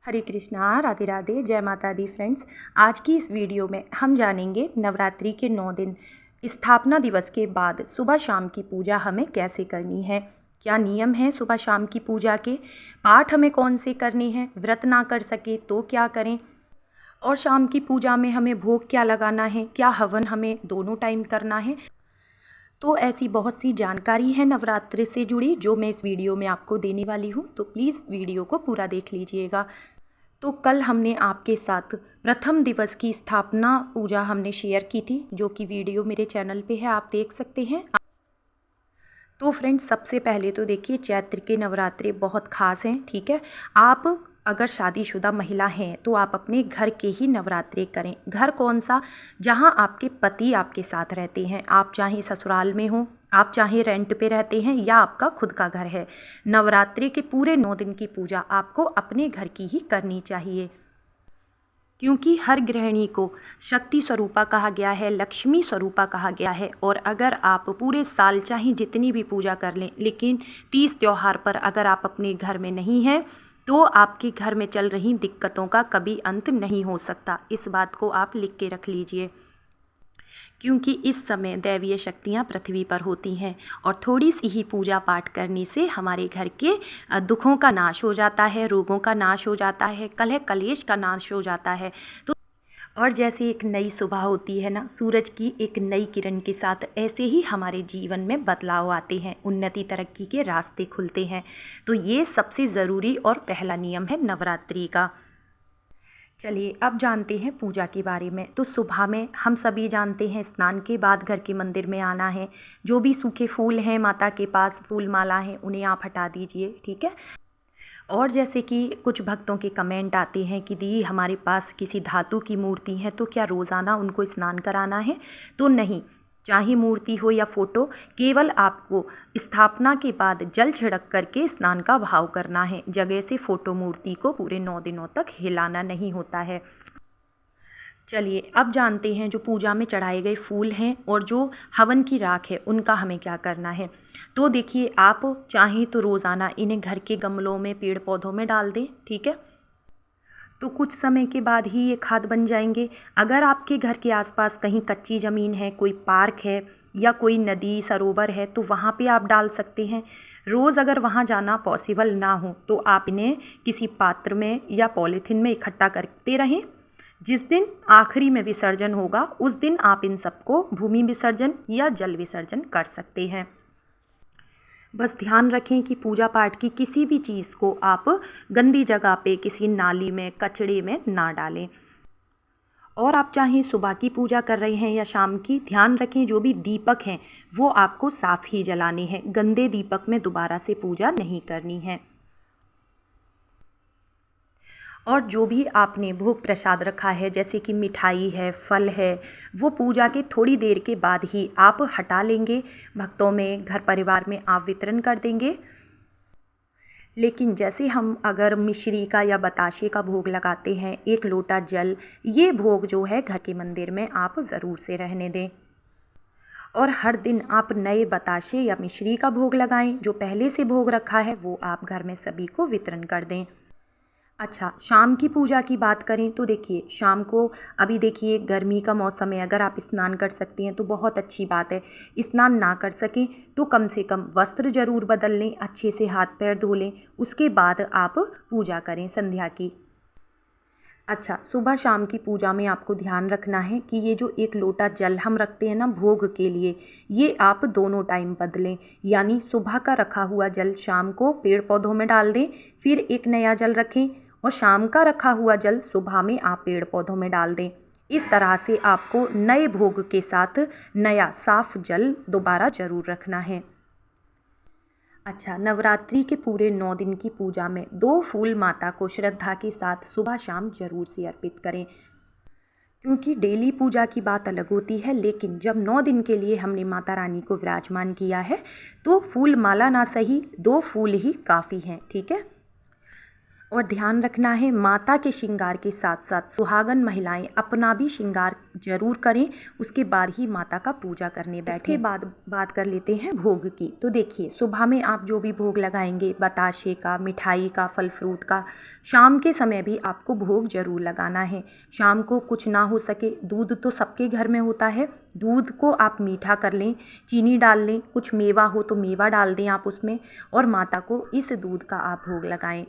हरे कृष्णा, राधे राधे, जय माता दी फ्रेंड्स। आज की इस वीडियो में हम जानेंगे नवरात्रि के 9 दिन स्थापना दिवस के बाद सुबह शाम की पूजा हमें कैसे करनी है, क्या नियम है सुबह शाम की पूजा के, पाठ हमें कौन से करने हैं, व्रत ना कर सके तो क्या करें, और शाम की पूजा में हमें भोग क्या लगाना है, क्या हवन हमें दोनों टाइम करना है। तो ऐसी बहुत सी जानकारी है नवरात्रि से जुड़ी जो मैं इस वीडियो में आपको देने वाली हूँ, तो प्लीज़ वीडियो को पूरा देख लीजिएगा। तो कल हमने आपके साथ प्रथम दिवस की स्थापना पूजा हमने शेयर की थी, जो कि वीडियो मेरे चैनल पे है, आप देख सकते हैं। तो फ्रेंड्स, सबसे पहले तो देखिए, चैत्र के नवरात्रे बहुत ख़ास हैं, ठीक है। आप अगर शादीशुदा महिला हैं तो आप अपने घर के ही नवरात्रे करें। घर कौन सा? जहां आपके पति आपके साथ रहते हैं। आप चाहे ससुराल में हो, आप चाहे रेंट पे रहते हैं, या आपका खुद का घर है, नवरात्रि के पूरे 9 दिन की पूजा आपको अपने घर की ही करनी चाहिए, क्योंकि हर गृहिणी को शक्ति स्वरूपा कहा गया है, लक्ष्मी स्वरूपा कहा गया है। और अगर आप पूरे साल चाहे जितनी भी पूजा कर लें, लेकिन 30 त्यौहार पर अगर आप अपने घर में नहीं हैं तो आपके घर में चल रही दिक्कतों का कभी अंत नहीं हो सकता। इस बात को आप लिख के रख लीजिए, क्योंकि इस समय दैवीय शक्तियाँ पृथ्वी पर होती हैं और थोड़ी सी ही पूजा पाठ करने से हमारे घर के दुखों का नाश हो जाता है, रोगों का नाश हो जाता है, कलह कलेश का नाश हो जाता है। तो और जैसे एक नई सुबह होती है ना, सूरज की एक नई किरण के साथ, ऐसे ही हमारे जीवन में बदलाव आते हैं, उन्नति तरक्की के रास्ते खुलते हैं। तो ये सबसे ज़रूरी और पहला नियम है नवरात्रि का। चलिए अब जानते हैं पूजा के बारे में। तो सुबह में हम सभी जानते हैं, स्नान के बाद घर के मंदिर में आना है। जो भी सूखे फूल हैं माता के पास, फूल माला हैं, उन्हें आप हटा दीजिए, ठीक है। और जैसे कि कुछ भक्तों के कमेंट आते हैं कि दी हमारे पास किसी धातु की मूर्ति है तो क्या रोज़ाना उनको स्नान कराना है? तो नहीं, चाहे मूर्ति हो या फोटो, केवल आपको स्थापना के बाद जल छिड़क करके स्नान का भाव करना है। जगह से फोटो मूर्ति को पूरे 9 दिनों तक हिलाना नहीं होता है। चलिए अब जानते हैं जो पूजा में चढ़ाए गए फूल हैं और जो हवन की राख है उनका हमें क्या करना है। तो देखिए, आप चाहें तो रोज़ाना इन्हें घर के गमलों में, पेड़ पौधों में डाल दें, ठीक है। तो कुछ समय के बाद ही ये खाद बन जाएंगे। अगर आपके घर के आसपास कहीं कच्ची ज़मीन है, कोई पार्क है या कोई नदी सरोवर है, तो वहाँ पे आप डाल सकते हैं। रोज़ अगर वहाँ जाना पॉसिबल ना हो तो आप इन्हें किसी पात्र में या पॉलीथीन में इकट्ठा करते रहें। जिस दिन आखिरी में विसर्जन होगा उस दिन आप इन सबको भूमि विसर्जन या जल विसर्जन कर सकते हैं। बस ध्यान रखें कि पूजा पाठ की किसी भी चीज़ को आप गंदी जगह पे, किसी नाली में, कचड़े में ना डालें। और आप चाहें सुबह की पूजा कर रहे हैं या शाम की, ध्यान रखें जो भी दीपक हैं वो आपको साफ़ ही जलाने हैं। गंदे दीपक में दोबारा से पूजा नहीं करनी है। और जो भी आपने भोग प्रसाद रखा है, जैसे कि मिठाई है, फल है, वो पूजा के थोड़ी देर के बाद ही आप हटा लेंगे। भक्तों में, घर परिवार में आप वितरण कर देंगे। लेकिन जैसे हम अगर मिश्री का या बताशे का भोग लगाते हैं, 1 लोटा जल, ये भोग जो है घर के मंदिर में आप ज़रूर से रहने दें। और हर दिन आप नए बताशे या मिश्री का भोग लगाएं। जो पहले से भोग रखा है वो आप घर में सभी को वितरण कर दें। अच्छा, शाम की पूजा की बात करें तो देखिए, शाम को अभी देखिए गर्मी का मौसम है, अगर आप स्नान कर सकती हैं तो बहुत अच्छी बात है। स्नान ना कर सकें तो कम से कम वस्त्र ज़रूर बदल लें, अच्छे से हाथ पैर धो लें, उसके बाद आप पूजा करें संध्या की। अच्छा, सुबह शाम की पूजा में आपको ध्यान रखना है कि ये जो 1 लोटा जल हम रखते हैं ना भोग के लिए, ये आप दोनों टाइम बदलें। यानी सुबह का रखा हुआ जल शाम को पेड़ पौधों में डाल दें, फिर एक नया जल रखें, और शाम का रखा हुआ जल सुबह में आप पेड़ पौधों में डाल दें। इस तरह से आपको नए भोग के साथ नया साफ जल दोबारा ज़रूर रखना है। अच्छा, नवरात्रि के पूरे 9 दिन की पूजा में 2 फूल माता को श्रद्धा के साथ सुबह शाम जरूर से अर्पित करें, क्योंकि डेली पूजा की बात अलग होती है, लेकिन जब 9 दिन के लिए हमने माता रानी को विराजमान किया है तो फूल माला ना सही, 2 फूल ही काफ़ी हैं, ठीक है। और ध्यान रखना है माता के श्रृंगार के साथ साथ सुहागन महिलाएं अपना भी श्रृंगार जरूर करें, उसके बाद ही माता का पूजा करने बैठें। इसके बाद बात कर लेते हैं भोग की। तो देखिए, सुबह में आप जो भी भोग लगाएंगे, बताशे का, मिठाई का, फल फ्रूट का, शाम के समय भी आपको भोग जरूर लगाना है। शाम को कुछ ना हो सके, दूध तो सबके घर में होता है, दूध को आप मीठा कर लें, चीनी डाल लें, कुछ मेवा हो तो मेवा डाल दें आप उसमें, और माता को इस दूध का आप भोग लगाएं।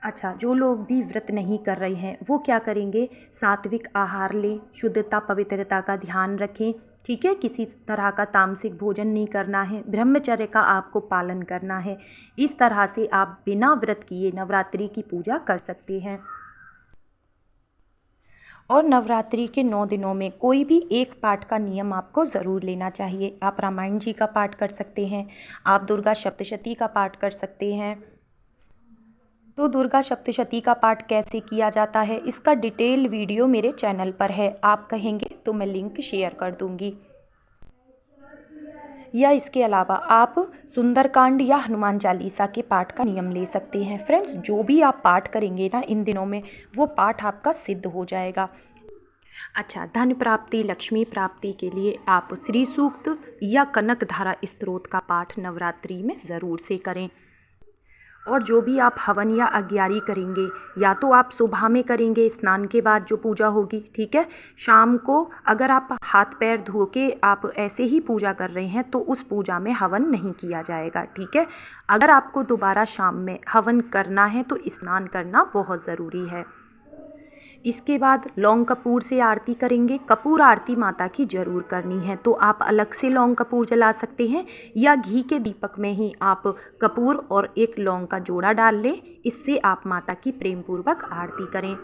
अच्छा, जो लोग भी व्रत नहीं कर रहे हैं वो क्या करेंगे, सात्विक आहार लें, शुद्धता पवित्रता का ध्यान रखें, ठीक है। किसी तरह का तामसिक भोजन नहीं करना है, ब्रह्मचर्य का आपको पालन करना है। इस तरह से आप बिना व्रत किए नवरात्रि की पूजा कर सकते हैं। और नवरात्रि के 9 दिनों में कोई भी एक पाठ का नियम आपको ज़रूर लेना चाहिए। आप रामायण जी का पाठ कर सकते हैं, आप दुर्गा सप्तशती का पाठ कर सकते हैं। तो दुर्गा सप्तशती का पाठ कैसे किया जाता है, इसका डिटेल वीडियो मेरे चैनल पर है, आप कहेंगे तो मैं लिंक शेयर कर दूंगी। या इसके अलावा आप सुंदरकांड या हनुमान चालीसा के पाठ का नियम ले सकते हैं। फ्रेंड्स, जो भी आप पाठ करेंगे ना इन दिनों में, वो पाठ आपका सिद्ध हो जाएगा। अच्छा, धन प्राप्ति, लक्ष्मी प्राप्ति के लिए आप श्री सूक्त या कनक धारा स्तोत्र का पाठ नवरात्रि में ज़रूर से करें। और जो भी आप हवन या अग्यारी करेंगे, या तो आप सुबह में करेंगे स्नान के बाद जो पूजा होगी, ठीक है। शाम को अगर आप हाथ पैर धो के आप ऐसे ही पूजा कर रहे हैं तो उस पूजा में हवन नहीं किया जाएगा, ठीक है। अगर आपको दोबारा शाम में हवन करना है तो स्नान करना बहुत ज़रूरी है। इसके बाद लौंग कपूर से आरती करेंगे। कपूर आरती माता की ज़रूर करनी है, तो आप अलग से लौंग कपूर जला सकते हैं, या घी के दीपक में ही आप कपूर और एक लौंग का जोड़ा डाल लें। इससे आप माता की प्रेम पूर्वक आरती करें।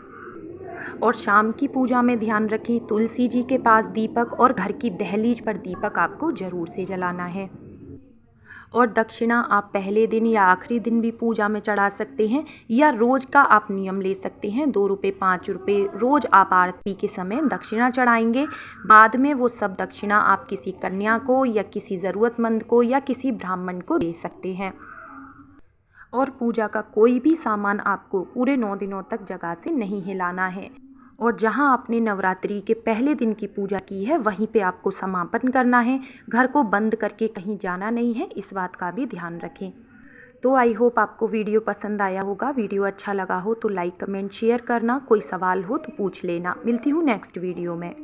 और शाम की पूजा में ध्यान रखें, तुलसी जी के पास दीपक और घर की दहलीज पर दीपक आपको ज़रूर से जलाना है। और दक्षिणा आप पहले दिन या आखिरी दिन भी पूजा में चढ़ा सकते हैं, या रोज़ का आप नियम ले सकते हैं। 2 रुपये 5 रुपये रोज़ आप आरती के समय दक्षिणा चढ़ाएंगे। बाद में वो सब दक्षिणा आप किसी कन्या को या किसी ज़रूरतमंद को या किसी ब्राह्मण को दे सकते हैं। और पूजा का कोई भी सामान आपको पूरे 9 दिनों तक जगह से नहीं हिलाना है। और जहां आपने नवरात्रि के पहले दिन की पूजा की है वहीं पे आपको समापन करना है। घर को बंद करके कहीं जाना नहीं है, इस बात का भी ध्यान रखें। तो आई होप आपको वीडियो पसंद आया होगा। वीडियो अच्छा लगा हो तो लाइक कमेंट शेयर करना, कोई सवाल हो तो पूछ लेना। मिलती हूँ नेक्स्ट वीडियो में।